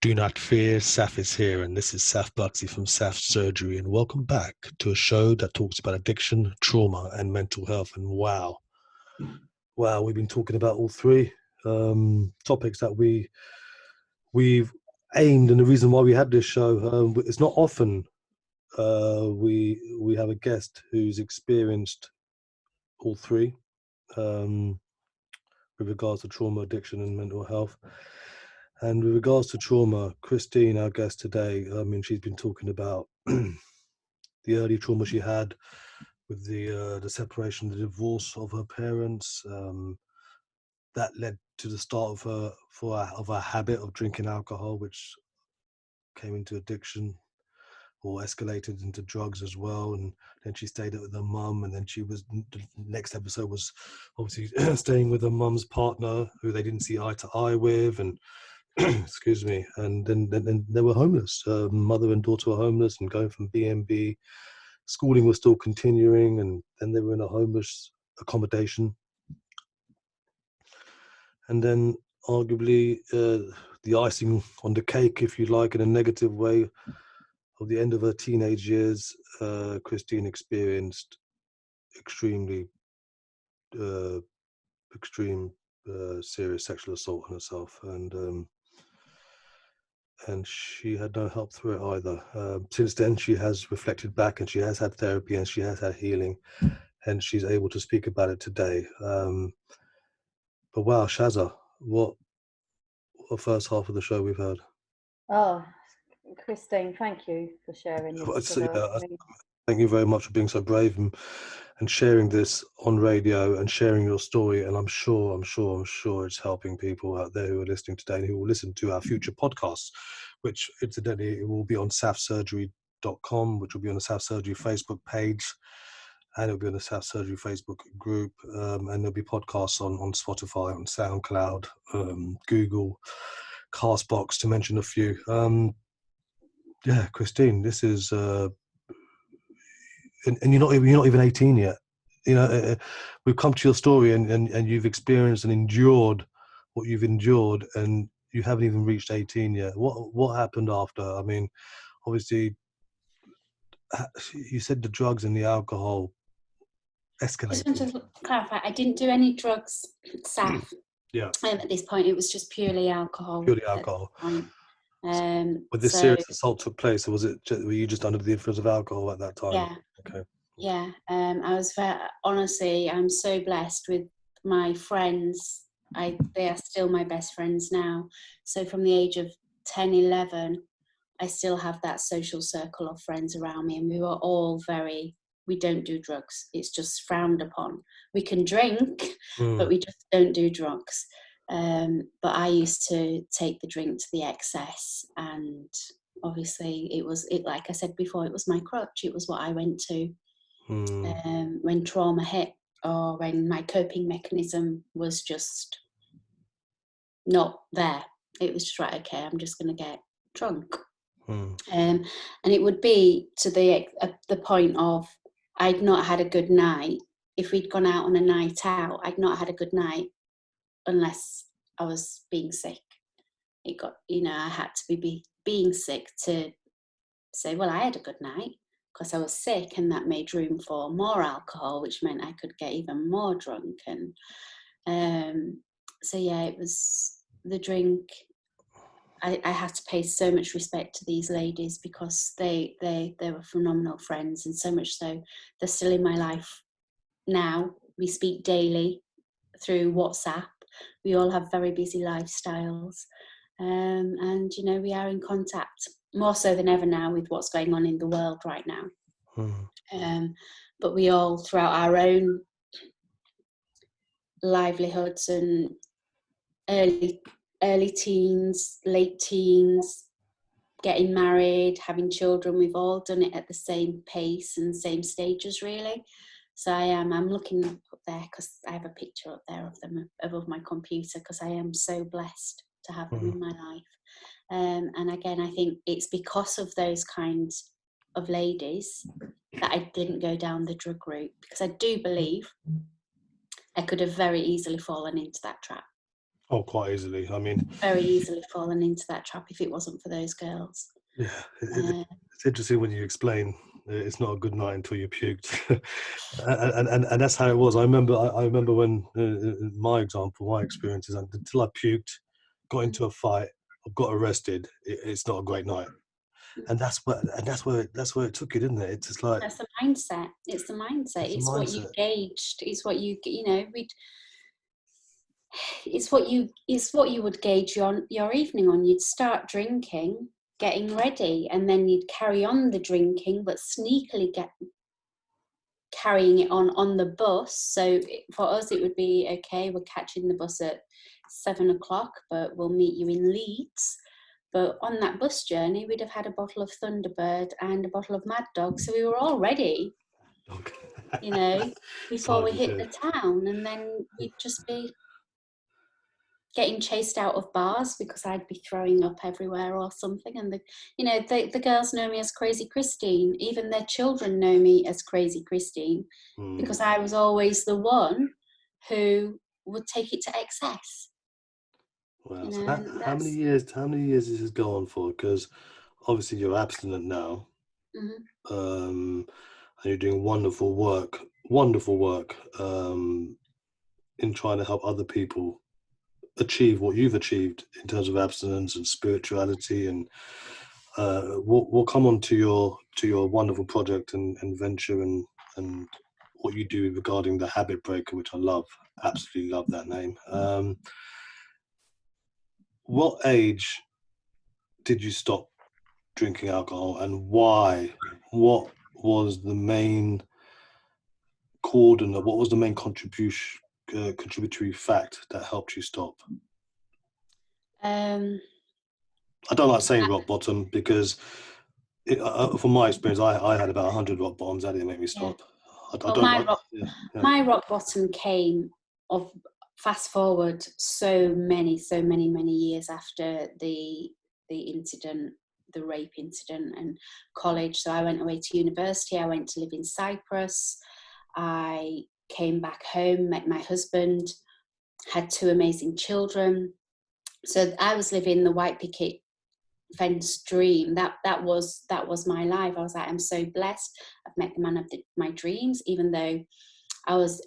Do not fear, Saf is here, and this is Saf Buxley from Saf Surgery, and welcome back to a show that talks about addiction, trauma, and mental health. And wow, we've been talking about all three topics that we've aimed, and the reason why we had this show, it's not often we have a guest who's experienced all three with regards to trauma, addiction, and mental health. And with regards to trauma, Christine, our guest today, she's been talking about the early trauma she had with the separation, the divorce of her parents. That led to the start of her habit of drinking alcohol, which came into addiction or escalated into drugs as well. And then she stayed with her mum, and then the next episode was obviously staying with her mum's partner, who they didn't see eye to eye with, and excuse me, and then they were homeless. Mother and daughter were homeless and going from B&B. Schooling was still continuing, and then they were in a homeless accommodation. And then arguably the icing on the cake, if you like, in a negative way, of the end of her teenage years, Christine experienced extreme serious sexual assault on herself, and she had no help through it either. Since then, she has reflected back, and she has had therapy, and she has had healing, and she's able to speak about it today. But wow, Shazza, what the first half of the show we've heard. Oh, Christine, thank you for sharing this with us. Thank you very much for being so brave and sharing this on radio and sharing your story. And I'm sure it's helping people out there who are listening today and who will listen to our future podcasts, which incidentally it will be on safsurgery.com, which will be on the Saf Surgery Facebook page, and it'll be on the Saf Surgery Facebook group, and there'll be podcasts on Spotify, on SoundCloud, Google, Castbox, to mention a few. Yeah, Christine, this is and you're not even 18 yet. We've come to your story, and you've experienced and endured what you've endured, and you haven't even reached 18 yet. What happened after? I mean, obviously, you said the drugs and the alcohol escalated. I just want to clarify, I didn't do any drugs, Saf. Yeah. At this point, it was just purely alcohol. When this serious assault took place, were you just under the influence of alcohol at that time? Yeah. Okay. Yeah. I was honestly, I'm so blessed with my friends. They are still my best friends now. So from the age of 10, 11, I still have that social circle of friends around me, and we were all we don't do drugs. It's just frowned upon. We can drink, but we just don't do drugs. But I used to take the drink to the excess, and obviously it like I said before, it was my crutch. It was what I went to when trauma hit, or when my coping mechanism was just not there. It was just right, okay, I'm just going to get drunk. And it would be to the point of, I'd not had a good night. If we'd gone out on a night out, I'd not had a good night unless I was being sick. It got, I had to be being sick to say, well, I had a good night, because I was sick, and that made room for more alcohol, which meant I could get even more drunk. And so yeah, it was the drink. I have to pay so much respect to these ladies, because they were phenomenal friends, and so much so they're still in my life now. We speak daily through WhatsApp. We all have very busy lifestyles, and we are in contact more so than ever now with what's going on in the world right now. But we all, throughout our own livelihoods and early teens, late teens, getting married, having children, we've all done it at the same pace and same stages, really. So I'm looking up there, because I have a picture up there of them above my computer, because I am so blessed to have them in my life. And again, I think it's because of those kinds of ladies that I didn't go down the drug route, because I do believe I could have very easily fallen into that trap. Oh, quite easily. I mean, Very easily fallen into that trap if it wasn't for those girls. yeah, Uh, it's interesting when you explain it's not a good night until you puked, and that's how it was. I remember when my example, my experiences, until I puked, got into a fight, got arrested. It's not a great night, and that's where it took it, isn't it? It's just like that's the mindset. It's the mindset. it's a It's what you mindset. gauged. It's what you know. It's what you would gauge your evening on. You'd start drinking, getting ready, and then you'd carry on the drinking, but sneakily carrying it on the bus. So for us, it would be okay. We're catching the bus at 7 o'clock, but we'll meet you in Leeds. But on that bus journey, we'd have had a bottle of Thunderbird and a bottle of Mad Dog, so we were all ready, you know, before we hit the town, and then we'd just be getting chased out of bars because I'd be throwing up everywhere or something. And the girls know me as Crazy Christine. Even their children know me as Crazy Christine because I was always the one who would take it to excess. Wow. So how many years does this go on for? Because obviously you're abstinent now, and you're doing wonderful work in trying to help other people achieve what you've achieved in terms of abstinence and spirituality, and we'll come on to your wonderful project and venture and what you do regarding the Habit Breaker, which I love, absolutely love that name. What age did you stop drinking alcohol, and why? What was the main what was the main contributory fact that helped you stop? I don't like saying rock bottom because from my experience, I had about 100 rock bottoms. That didn't make me stop. My rock bottom came of fast forward so many years after the incident, the rape incident, and college. So I went away to university. I went to live in Cyprus. I came back home, met my husband, had 2 amazing children. So I was living the white picket fence dream. That was my life. I was like, I'm so blessed. I've met the man of my dreams, even though I was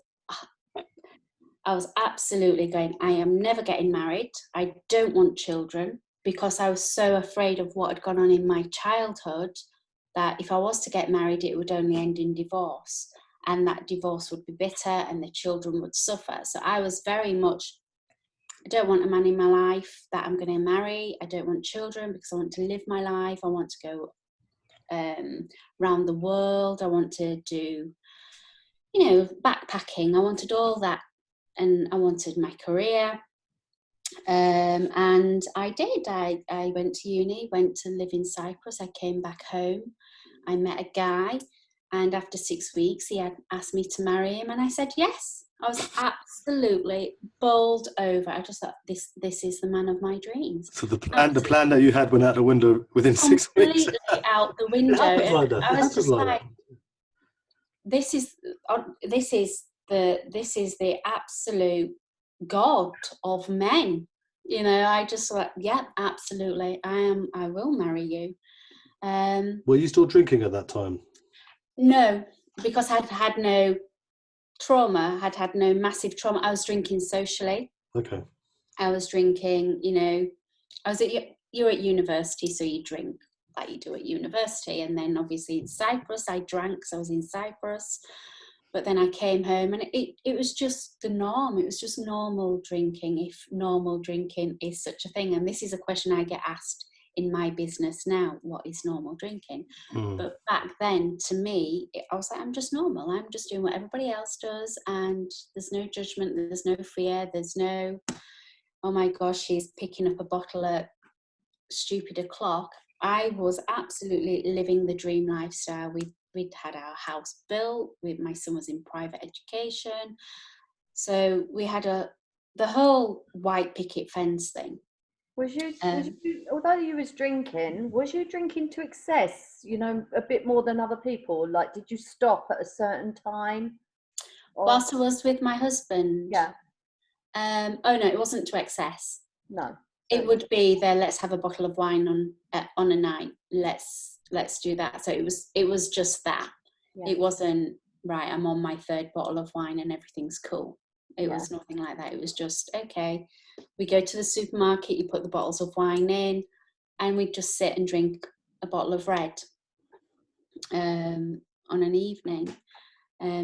absolutely going, I am never getting married. I don't want children, because I was so afraid of what had gone on in my childhood, that if I was to get married, it would only end in divorce, and that divorce would be bitter and the children would suffer. So I was very much, I don't want a man in my life that I'm going to marry. I don't want children because I want to live my life. I want to go around the world. I want to do, backpacking. I wanted all that, and I wanted my career. And I did. I went to uni, went to live in Cyprus. I came back home. I met a guy, and after 6 weeks, he had asked me to marry him, and I said yes. I was absolutely bowled over. I just thought, this is the man of my dreams. So the plan that you had went out the window within 6 weeks. Completely out the window. I was just like, this is the absolute God of men. I just like, yeah, absolutely. I will marry you. Were you still drinking at that time? No, because I'd had no trauma, had no massive trauma. I was drinking socially. Okay. I was drinking, you're at university, so you drink like you do at university. And then obviously in Cyprus, I drank, so I was in Cyprus. But then I came home, and it was just the norm. It was just normal drinking, if normal drinking is such a thing. And this is a question I get asked in my business now: what is normal drinking? But back then, to me, I was like, I'm just normal. I'm just doing what everybody else does, and there's no judgment, there's no fear, there's no, oh my gosh, she's picking up a bottle at stupid o'clock. I was absolutely living the dream lifestyle. We'd had our house built. My son was in private education, so we had the whole white picket fence thing. Was you, although you was drinking, was you drinking to excess? A bit more than other people. Like, did you stop at a certain time? Whilst I was with my husband, yeah. Oh no, it wasn't to excess. No. It would be there. Let's have a bottle of wine on a night. Let's do that. So it was just that. Yeah. It wasn't right. I'm on my third bottle of wine and everything's cool. It Yeah. was nothing like that. It was just, okay, we go to the supermarket. You put the bottles of wine in, and we just sit and drink a bottle of red on an evening.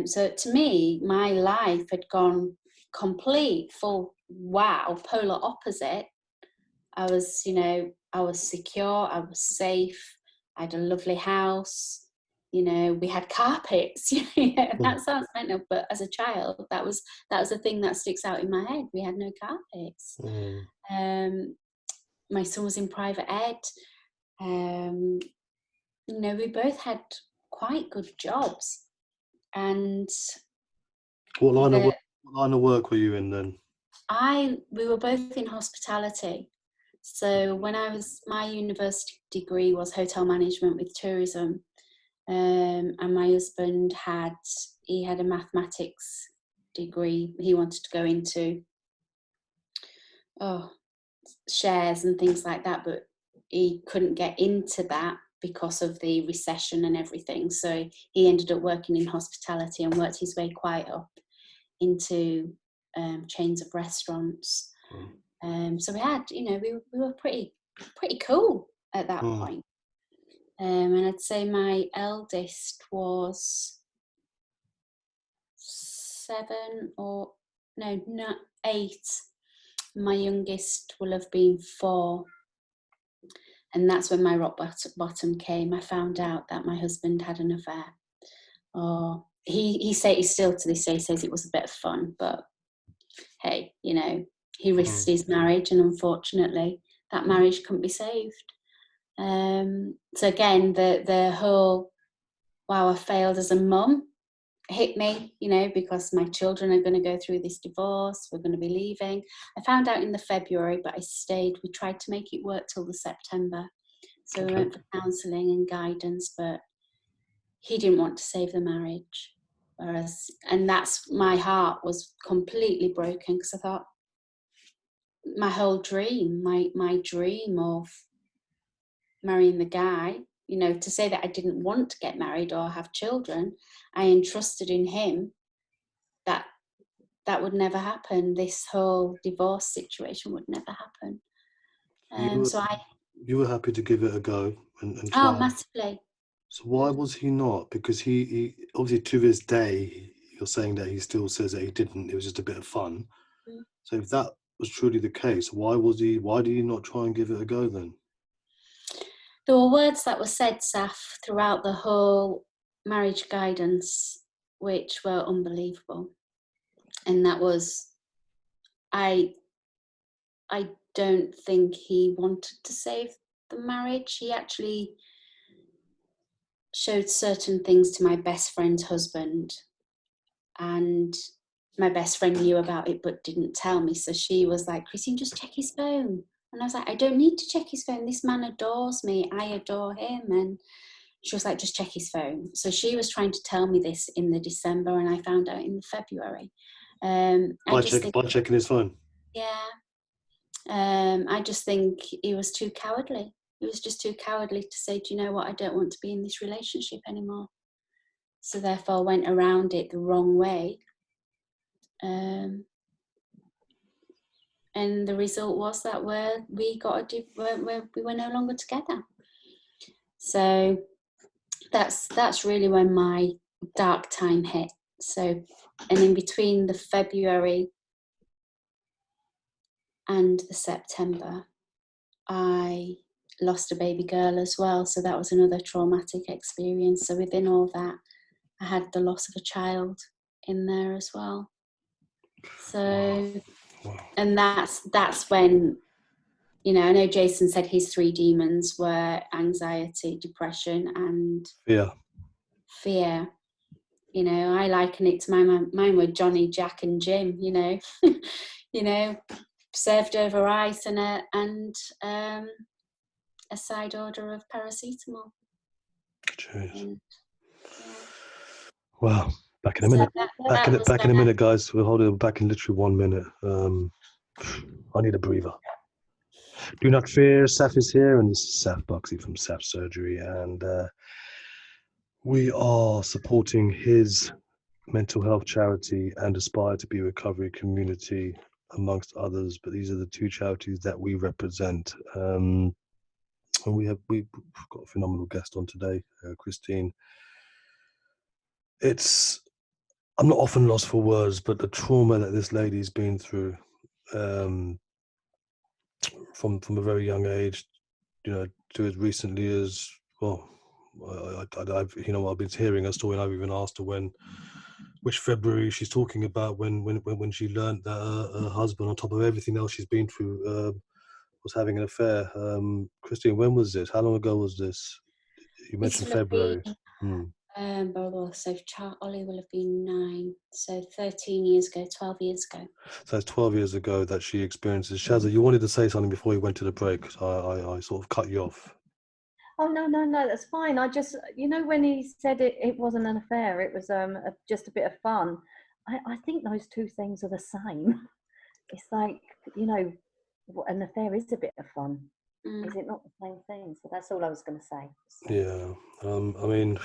So to me, my life had gone complete full polar opposite. I was, I was secure, I was safe, I had a lovely house, we had carpets. That sounds mental, but as a child, that was the thing that sticks out in my head. We had no carpets. My son was in private ed. We both had quite good jobs. And what line of work were you in then? we were both in hospitality. So when my university degree was hotel management with tourism, and my husband had a mathematics degree. He wanted to go into shares and things like that, but he couldn't get into that because of the recession and everything. So he ended up working in hospitality and worked his way quite up into chains of restaurants. So we had, we were pretty cool at that point. And I'd say my eldest was 8. My youngest will have been 4. And that's when my rock bottom came. I found out that my husband had an affair. He still to this day says it was a bit of fun, but hey, he risked his marriage, and unfortunately that marriage couldn't be saved. So again, the whole, wow, I failed as a mum hit me, because my children are going to go through this divorce. We're going to be leaving. I found out in the February, but I stayed. We tried to make it work till the September. So we went for counselling and guidance, but he didn't want to save the marriage. And that's, my heart was completely broken, because I thought my whole dream, my dream of marrying the guy, to say that I didn't want to get married or have children, I entrusted in him that would never happen. This whole divorce situation would never happen. You were happy to give it a go and try. Oh, massively. So why was he not? Because he obviously, to this day, you're saying that he still says that he didn't. It was just a bit of fun. So if that was truly the case, why did he not try and give it a go then? There were words that were said, Saf, throughout the whole marriage guidance, which were unbelievable. And that was, I don't think he wanted to save the marriage. He actually showed certain things to my best friend's husband, and my best friend knew about it but didn't tell me. So she was like, Christine, just check his phone. And I was like, I don't need to check his phone. This man adores me. I adore him. And she was like, just check his phone. So she was trying to tell me this in the December, and I found out in the February. By checking his phone? Yeah. I just think he was too cowardly. He was just too cowardly to say, do you know what? I don't want to be in this relationship anymore. So therefore went around it the wrong way. And the result was that we were no longer together. So that's really when my dark time hit. So, and in between the February and the September, I lost a baby girl as well. So that was another traumatic experience. So within all that, I had the loss of a child in there as well. So, wow. And that's when, I know Jason said his 3 demons were anxiety, depression, and fear. I liken it to mine were Johnny, Jack, and Jim. Served over ice and a side order of paracetamol. Wow. Back in a minute. that Back in a minute, guys. We'll hold it back in literally 1 minute. I need a breather. Do not fear. Saf is here, and this is Saf Buxley from Saf Surgery, and we are supporting his mental health charity and Aspire to Be Recovery Community, amongst others. But these are the two charities that we represent. And we've got a phenomenal guest on today, Christine. I'm not often lost for words, but the trauma that this lady's been through, from a very young age, to as recently as, well, I've been hearing her story, and I've even asked her which February she's talking about, when she learned that her husband, on top of everything else she's been through, was having an affair. Christine, when was this? How long ago was this? You mentioned February. So Ollie will have been 9, so 13 years ago, 12 years ago. So it's 12 years ago that she experiences. Shazza, you wanted to say something before we went to the break. I sort of cut you off. Oh, no, that's fine. I just, when he said it wasn't an affair, it was just a bit of fun. I think those two things are the same. It's like, an affair is a bit of fun. Is it not the same thing? So that's all I was going to say. So. Yeah. I mean,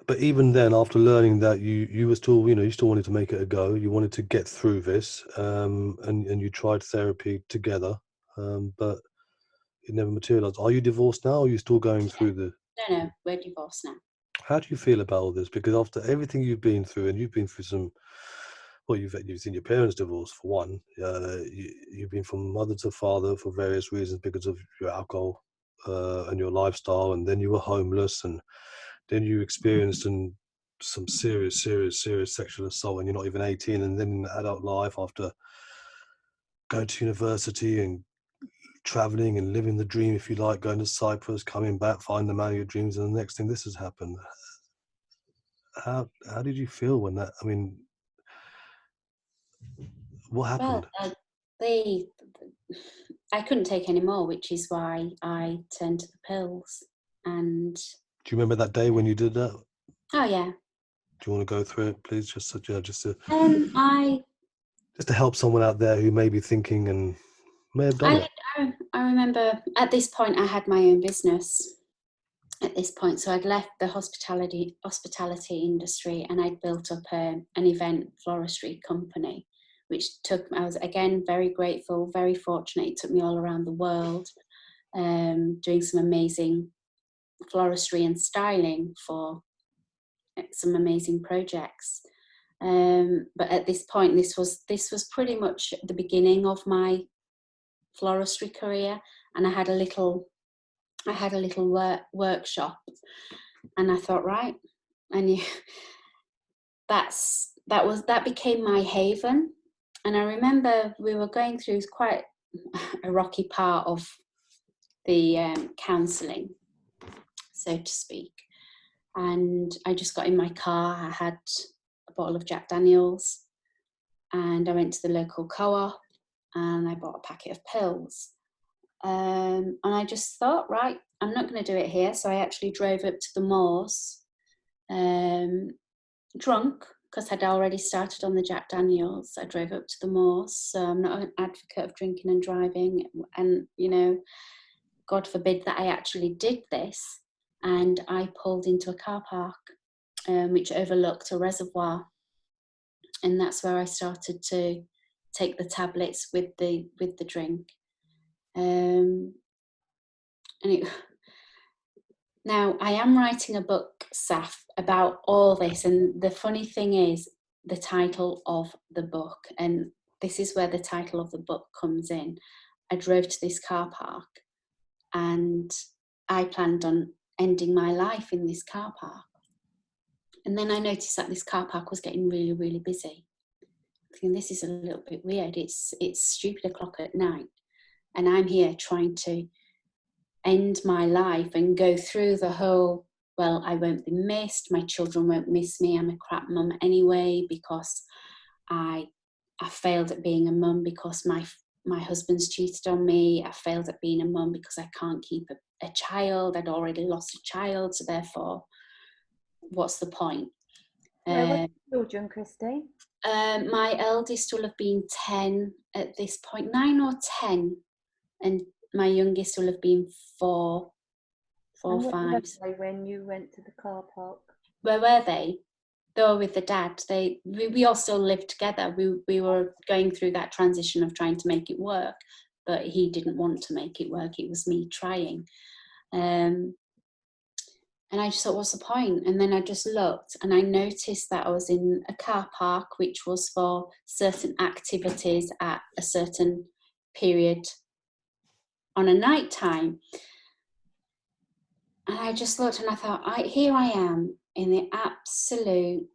but even then, after learning that, you were still, you still wanted to make it a go. You wanted to get through this, and you tried therapy together, but it never materialized. Are you divorced now, or are you still going through the... No, we're divorced now. How do you feel about all this? Because after everything you've been through, and you've been through some... Well, you've seen your parents divorce, for one. You've been from mother to father for various reasons, because of your alcohol and your lifestyle, and then you were homeless, and then you experienced some serious sexual assault, and you're not even 18, and then in adult life, after going to university and traveling and living the dream, if you like, going to Cyprus, coming back, finding the man of your dreams, and the next thing, this has happened. How did you feel when that... I mean, what happened? Well, I couldn't take any more, which is why I turned to the pills. And do you remember that day when you did that? Oh yeah. Do you want to go through it, please? Just to help someone out there who may be thinking and may have done it. I remember at this point I had my own business. At this point, so I'd left the hospitality industry, and I'd built up an event floristry company, which I was again very grateful, very fortunate. It took me all around the world, doing some amazing floristry and styling for some amazing projects. But at this point, this was pretty much the beginning of my floristry career, and I had a little workshop, and I thought, right, and that became my haven. And I remember we were going through quite a rocky part of the counselling, so to speak. And I just got in my car. I had a bottle of Jack Daniels, and I went to the local co-op, and I bought a packet of pills. And I just thought, right, I'm not going to do it here. So I actually drove up to the moors, drunk, because I'd already started on the Jack Daniels. I drove up to the moors. So I'm not an advocate of drinking and driving. And, God forbid that I actually did this. And I pulled into a car park, which overlooked a reservoir. And that's where I started to take the tablets with the drink. Now I am writing a book, Saf, about all this, and the funny thing is the title of the book, and this is where the title of the book comes in. I drove to this car park, and I planned on ending my life in this car park, and then I noticed that this car park was getting really, really busy. I think this is a little bit weird. It's stupid o'clock at night, and I'm here trying to end my life and go through the whole, well, I won't be missed, my children won't miss me, I'm a crap mum anyway, because I failed at being a mum because my husband's cheated on me, I failed at being a mum because I can't keep a child, I'd already lost a child, so therefore, what's the point? Where were Uh, the children, Christy? my eldest will have been 10 at this point, 9 or 10, and my youngest will have been 4 or And where 5. were they when you went to the car park? Where were they? They were with the dad. We all still lived together. We were going through that transition of trying to make it work, but he didn't want to make it work. It was me trying. And I just thought, what's the point? And then I just looked and I noticed that I was in a car park, which was for certain activities at a certain period on a night time. And I just looked and I thought, here I am in the absolute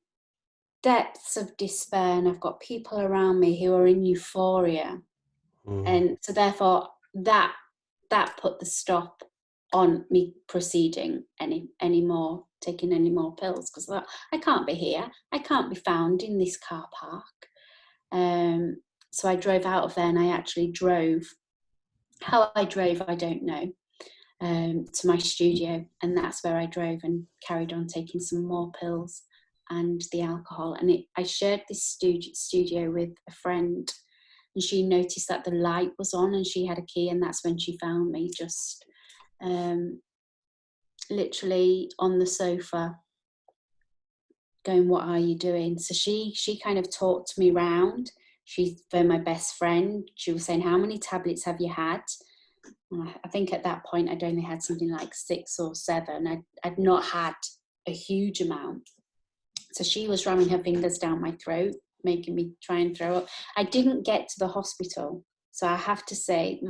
depths of despair, and I've got people around me who are in euphoria. And so therefore that put the stop on me proceeding anymore, taking any more pills, because I can't be here, I can't be found in this car park. So I drove out of there, and I actually drove, how I drove I don't know, to my studio, and that's where I drove and carried on taking some more pills and the alcohol. And I shared this studio with a friend, and she noticed that the light was on and she had a key, and that's when she found me, just literally on the sofa going, what are you doing? So she kind of talked me round. She phoned my best friend. She was saying, how many tablets have you had? I think at that point I'd only had something like 6 or 7. I'd not had a huge amount. So she was ramming her fingers down my throat, making me try and throw up. I didn't get to the hospital. So I have to say,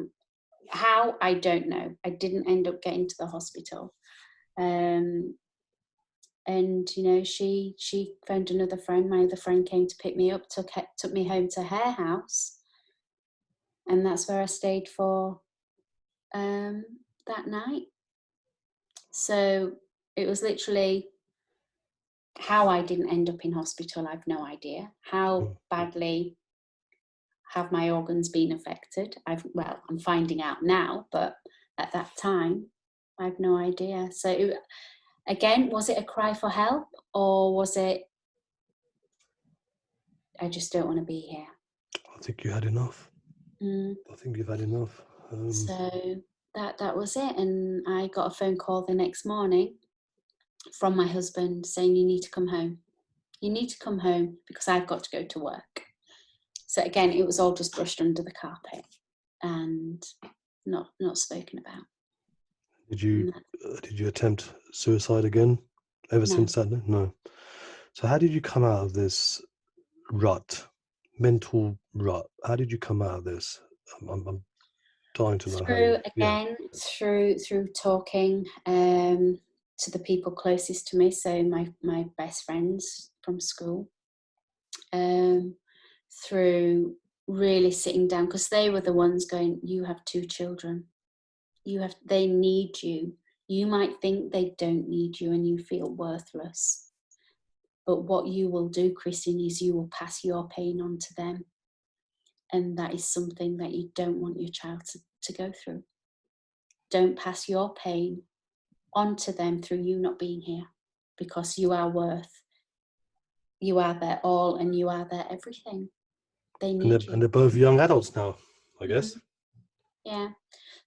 how, I don't know. I didn't end up getting to the hospital. And, you know, she phoned another friend. My other friend came to pick me up, took me home to her house. And that's where I stayed for that night. So it was literally, how I didn't end up in hospital, I've no idea. How badly have my organs been affected? I'm finding out now, but at that time, I've no idea. So again, was it a cry for help, or was it, I just don't want to be here? I think you had enough. I think you've had enough. So that was it. And I got a phone call the next morning from my husband saying, you need to come home. You need to come home because I've got to go to work. So again, it was all just brushed under the carpet and not spoken about. Did you attempt suicide again ever since that day? No. So how did you come out of this mental rut? How did you come out of this? I'm dying to know how you... Through talking to the people closest to me, so my best friends from school, through really sitting down, because they were the ones going, you have 2 children, they need you. You might think they don't need you and you feel worthless, but what you will do, Christine, is you will pass your pain on to them, and that is something that you don't want your child to go through. Don't pass your pain onto them through you not being here, because you are their all, and you are their everything. They need you. And they're both young adults now, I guess. Yeah.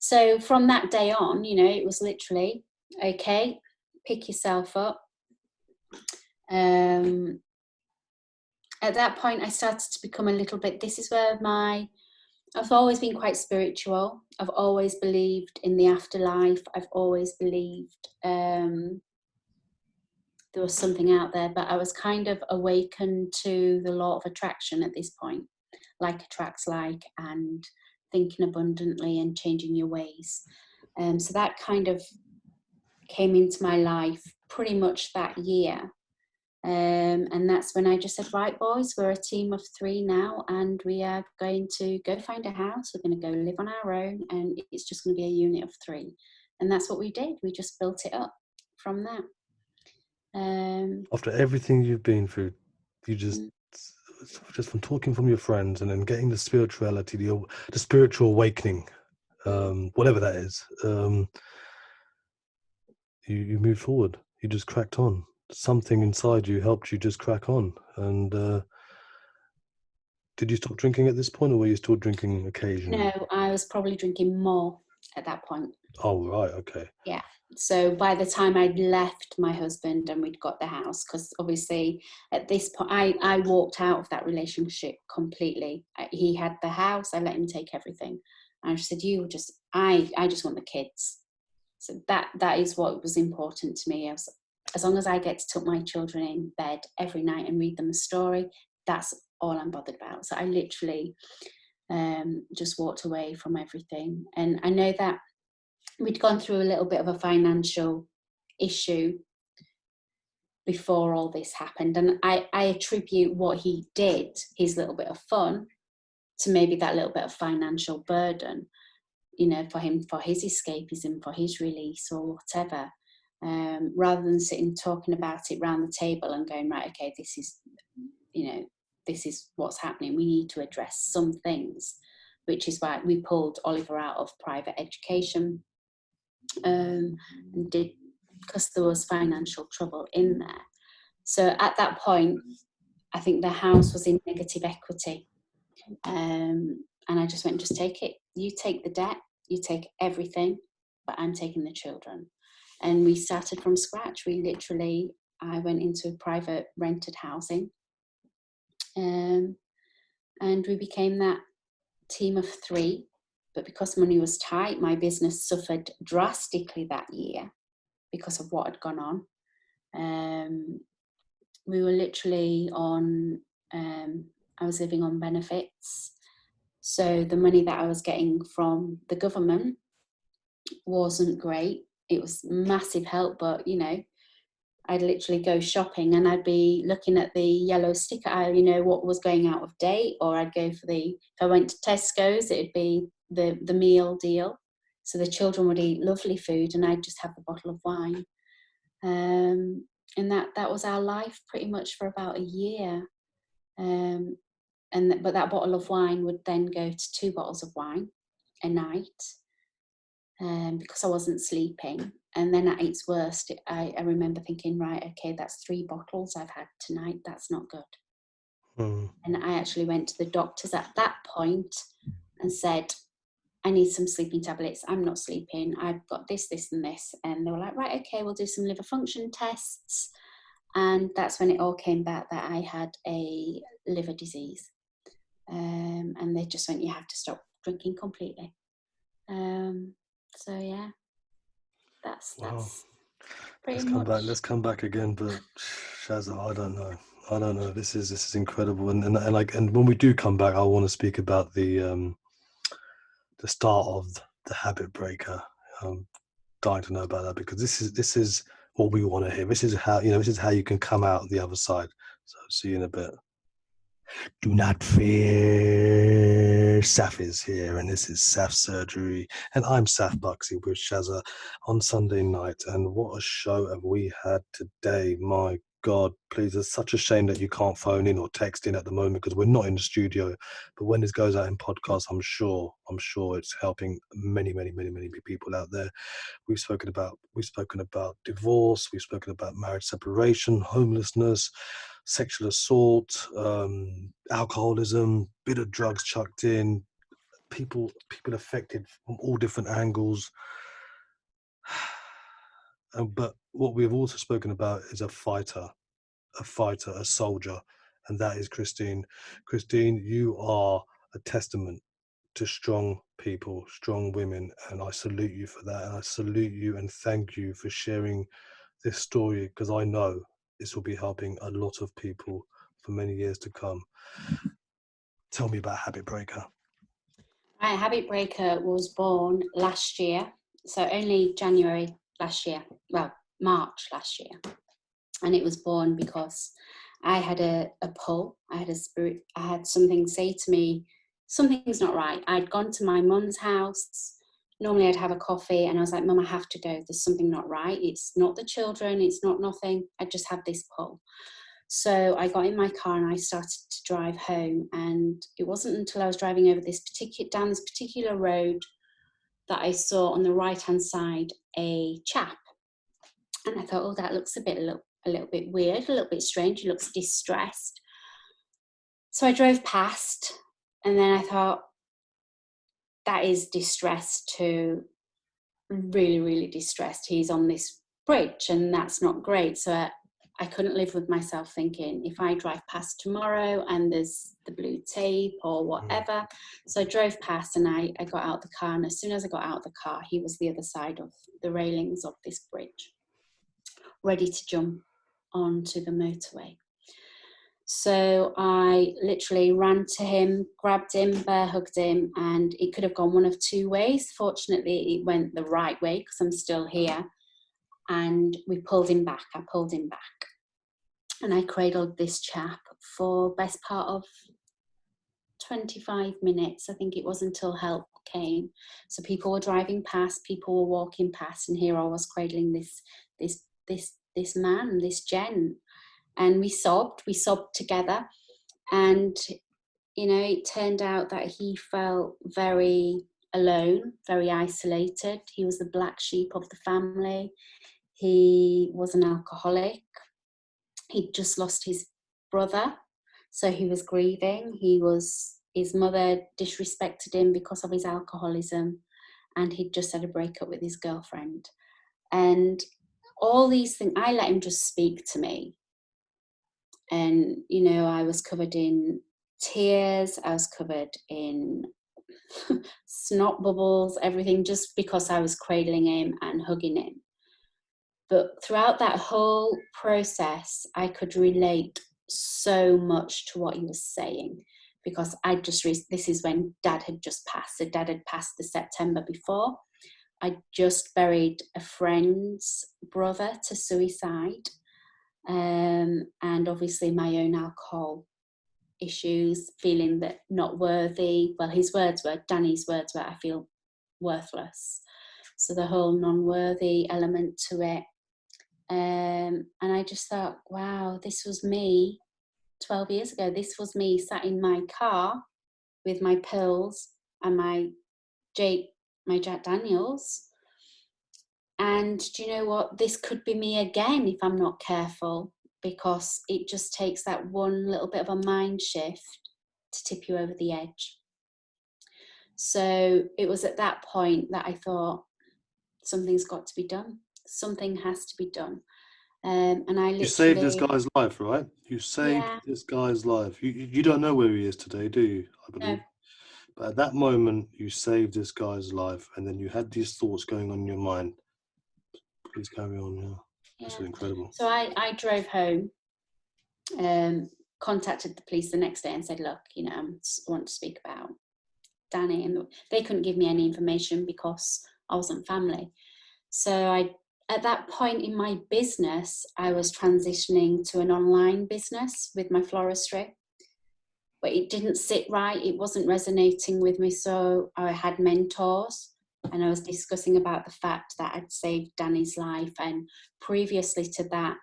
So from that day on, you know, it was literally, okay, pick yourself up. At that point, I started to become a little bit, this is where I've always been quite spiritual. I've always believed in the afterlife. I've always believed there was something out there, but I was kind of awakened to the law of attraction at this point, like attracts like, and thinking abundantly and changing your ways. So that kind of came into my life pretty much that year. And that's when I just said, right, boys, we're a team of 3 now, and we are going to go find a house. We're going to go live on our own, and it's just going to be a unit of 3. And that's what we did. We just built it up from that. After everything you've been through, you just from talking from your friends and then getting the spirituality, the spiritual awakening, whatever that is, you moved forward. You just cracked on. something inside you helped you just crack on. And did you stop drinking at this point, or were you still drinking occasionally? No, I was probably drinking more at that point. Oh, right, okay. Yeah. So by the time I'd left my husband and we'd got the house, because obviously at this point I walked out of that relationship completely. He had the house, I let him take everything. And I just said, I just want the kids. So that is what was important to me. As long as I get to tuck my children in bed every night and read them a story, that's all I'm bothered about. So I literally just walked away from everything. And I know that we'd gone through a little bit of a financial issue before all this happened. And I attribute what he did, his little bit of fun, to maybe that little bit of financial burden, you know, for him, for his escapism, for his release or whatever, rather than sitting talking about it round the table and going, right, okay, this is, you know, this is what's happening. We need to address some things, which is why we pulled Oliver out of private education, and did, because there was financial trouble in there. So at that point, I think the house was in negative equity. And I just went, just take it. You take the debt, you take everything, but I'm taking the children. And we started from scratch. I went into private rented housing. And we became that team of 3. But because money was tight, my business suffered drastically that year because of what had gone on. We were literally on, I was living on benefits. So the money that I was getting from the government wasn't great. It was massive help, but, you know, I'd literally go shopping and I'd be looking at the yellow sticker, you know, what was going out of date, or I'd go for if I went to Tesco's, it'd be the meal deal. So the children would eat lovely food and I'd just have the bottle of wine. And that was our life pretty much for about a year. But that bottle of wine would then go to 2 bottles of wine a night, because I wasn't sleeping. And then at its worst, I remember thinking, right, okay, that's 3 bottles I've had tonight. That's not good. And I actually went to the doctors at that point and said, I need some sleeping tablets. I'm not sleeping. I've got this, this, and this. And they were like, right, okay, we'll do some liver function tests. And that's when it all came back that I had a liver disease. And they just went, you have to stop drinking completely. So yeah, that's pretty much. Let's come back again, but Shazza, I don't know. This is incredible, and when we do come back, I want to speak about the start of the habit breaker. Dying to know about that, because this is what we want to hear. This is how you can come out the other side. So see you in a bit. Do not fear. Saf is here, and this is Saf Surgery, and I'm Saf Buxy with Shazza on Sunday night. And what a show have we had today! My God, please, it's such a shame that you can't phone in or text in at the moment because we're not in the studio. But when this goes out in podcast, I'm sure it's helping many people out there. We've spoken about divorce. We've spoken about marriage separation, homelessness, sexual assault, alcoholism, bit of drugs chucked in, people affected from all different angles. But what we've also spoken about is a fighter, a soldier, and that is Christine. Christine, you are a testament to strong people, strong women, and I salute you for that. And I salute you and thank you for sharing this story, because I know this will be helping a lot of people for many years to come. Tell me about Habit Breaker. Right, Habit Breaker was born last year, so only January last year, well, March last year. And it was born because I had a pull, I had a spirit, I had something say to me, something's not right. I'd gone to my mum's house. Normally I'd have a coffee and I was like, Mum, I have to go. There's something not right. It's not the children. It's not nothing. I just have this pull. So I got in my car and I started to drive home. And it wasn't until I was driving over down this particular road that I saw on the right-hand side a chap. And I thought, oh, that looks a bit a little bit weird, a little bit strange. He looks distressed. So I drove past, and then I thought, that is distressed too. Really, really distressed. He's on this bridge, and that's not great. So I couldn't live with myself thinking, if I drive past tomorrow and there's the blue tape or whatever. So I drove past, and I got out the car, and as soon as I got out of the car, he was the other side of the railings of this bridge, ready to jump onto the motorway. So I literally ran to him, grabbed him, bear hugged him, and it could have gone one of two ways. Fortunately, it went the right way because I'm still here. And we pulled him back. I pulled him back. And I cradled this chap for best part of 25 minutes. I think it was, until help came. So people were driving past, people were walking past, and here I was cradling this man, this gent. And we sobbed together. And, you know, it turned out that he felt very alone, very isolated. He was the black sheep of the family. He was an alcoholic. He'd just lost his brother, so he was grieving. His mother disrespected him because of his alcoholism, and he'd just had a breakup with his girlfriend. And all these things, I let him just speak to me. And, you know, I was covered in tears, I was covered in snot bubbles, everything, just because I was cradling him and hugging him. But throughout that whole process, I could relate so much to what he was saying, because this is when Dad had just passed. So Dad had passed the September before. I just buried a friend's brother to suicide. And obviously my own alcohol issues, feeling that not worthy. Well, Danny's words were, I feel worthless. So the whole non-worthy element to it. And I just thought, wow, this was me 12 years ago. This was me sat in my car with my pills and my Jack Daniels. And do you know what? This could be me again if I'm not careful, because it just takes that one little bit of a mind shift to tip you over the edge. So it was at that point that I thought, something's got to be done. Something has to be done. And I literally... You saved this guy's life, right? You saved this guy's life. You don't know where he is today, do you? I believe. No. But at that moment, you saved this guy's life, and then you had these thoughts going on in your mind. Please carry on. Yeah. This is incredible. So I drove home, contacted the police the next day and said, look, you know, I want to speak about Danny. And they couldn't give me any information because I wasn't family. So at that point in my business, I was transitioning to an online business with my floristry. But it didn't sit right. It wasn't resonating with me. So I had mentors, and I was discussing about the fact that I'd saved Danny's life. And previously to that,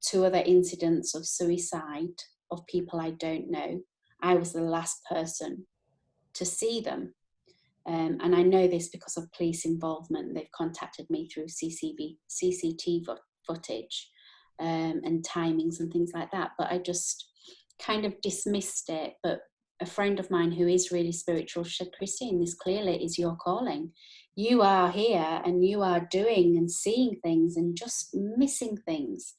2 other incidents of suicide of people I don't know. I was the last person to see them. And I know this because of police involvement. They've contacted me through CCTV footage and timings and things like that. But I just kind of dismissed it. But a friend of mine who is really spiritual said, Christine, this clearly is your calling. You are here and you are doing and seeing things and just missing things.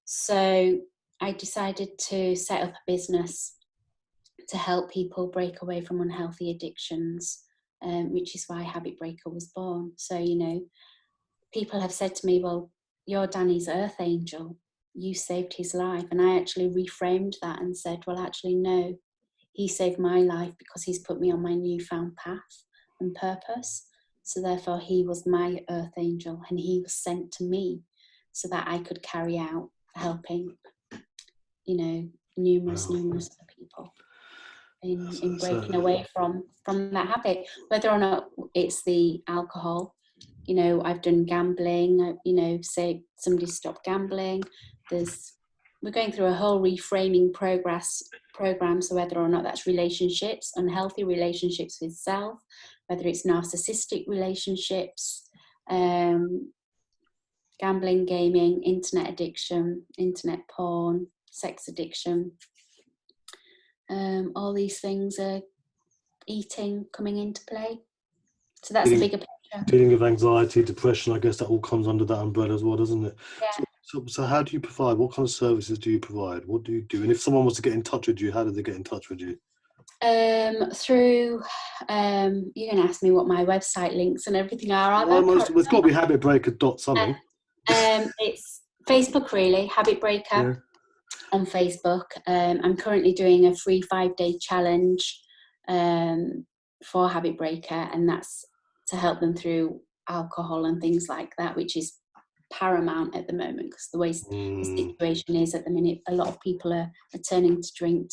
So I decided to set up a business to help people break away from unhealthy addictions, which is why Habit Breaker was born. So, you know, people have said to me, well, you're Danny's earth angel. You saved his life. And I actually reframed that and said, well, actually, no, he saved my life because he's put me on my newfound path and purpose. So therefore, he was my earth angel, and he was sent to me so that I could carry out helping, you know, numerous people in breaking away from that habit, whether or not it's the alcohol. You know, I've done gambling, you know, say somebody stopped gambling. We're going through a whole reframing program. So whether or not that's relationships, unhealthy relationships with self, whether it's narcissistic relationships, gambling, gaming, internet addiction, internet porn, sex addiction. All these things are coming into play. So that's a bigger picture. Dealing with anxiety, depression, I guess that all comes under that umbrella as well, doesn't it? Yeah. So how do you provide? What kind of services do you provide? What do you do? And if someone wants to get in touch with you, how do they get in touch with you? Through you're going to ask me what my website links and everything are. It's got to be Habit Breaker dot something. It's Facebook, really, Habit Breaker on Facebook. I'm currently doing a free 5-day challenge for Habit Breaker, and that's to help them through alcohol and things like that, which is paramount at the moment, because the way the situation is at the minute, a lot of people are turning to drink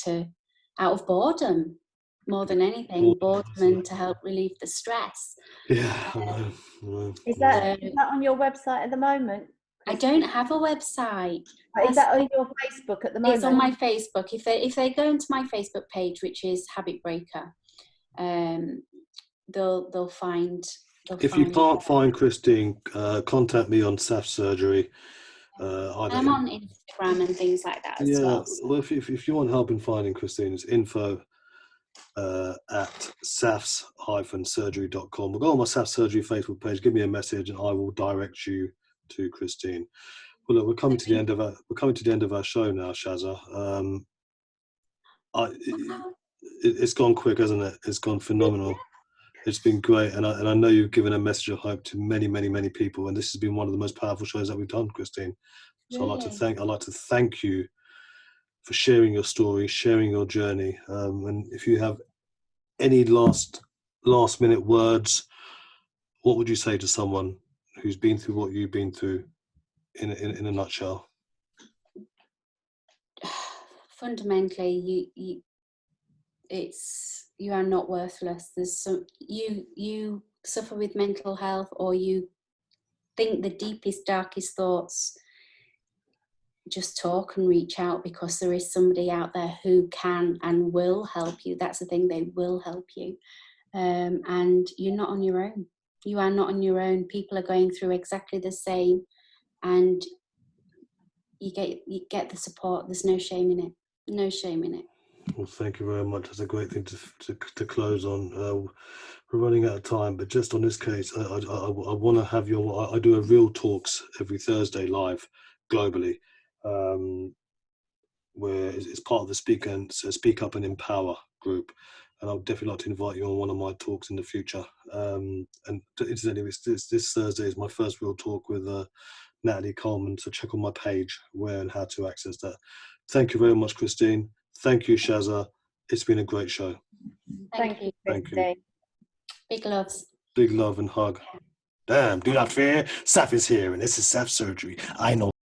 out of boredom more than anything, boredom and to help relieve the stress. Yeah, I know. Is that on your website at the moment? I don't have a website. Is that on your Facebook at the moment? It's on my Facebook. If they go into my Facebook page, which is Habit Breaker, they'll find. If you can't find Christine, contact me on SAF Surgery. I'm on Instagram and things like that as well. Yeah, well, if you want help in finding Christine, it's info at safs-surgery.com. We'll go on my SAF Surgery Facebook page, give me a message, and I will direct you to Christine. Well, look, we're coming to the end of our show now, Shazza. It's gone quick, hasn't it? It's gone phenomenal. It's been great, and I know you've given a message of hope to many, many, many people, and this has been one of the most powerful shows that we've done, Christine. So really? I'd like to thank you for sharing your story, sharing your journey, and if you have any last minute words, what would you say to someone who's been through what you've been through, in a nutshell? Fundamentally, you are not worthless. You suffer with mental health, or you think the deepest, darkest thoughts. Just talk and reach out, because there is somebody out there who can and will help you. That's the thing, they will help you. And you're not on your own. You are not on your own. People are going through exactly the same, and you get the support. There's no shame in it. No shame in it. Well, thank you very much. That's a great thing to close on. We're running out of time, but just on this case, I want to have I do a Real Talks every Thursday live globally, where it's part of the Speak Up and Empower group, and I would definitely like to invite you on one of my talks in the future. And incidentally, this Thursday is my first Real Talk with Natalie Coleman, so check on my page where and how to access that. Thank you very much, Christine. Thank you, Shazza. It's been a great show. Thank you. Thank you. Big loves. Big love and hug. Damn, do not fear. SAF is here, and this is SAF Surgery. I know.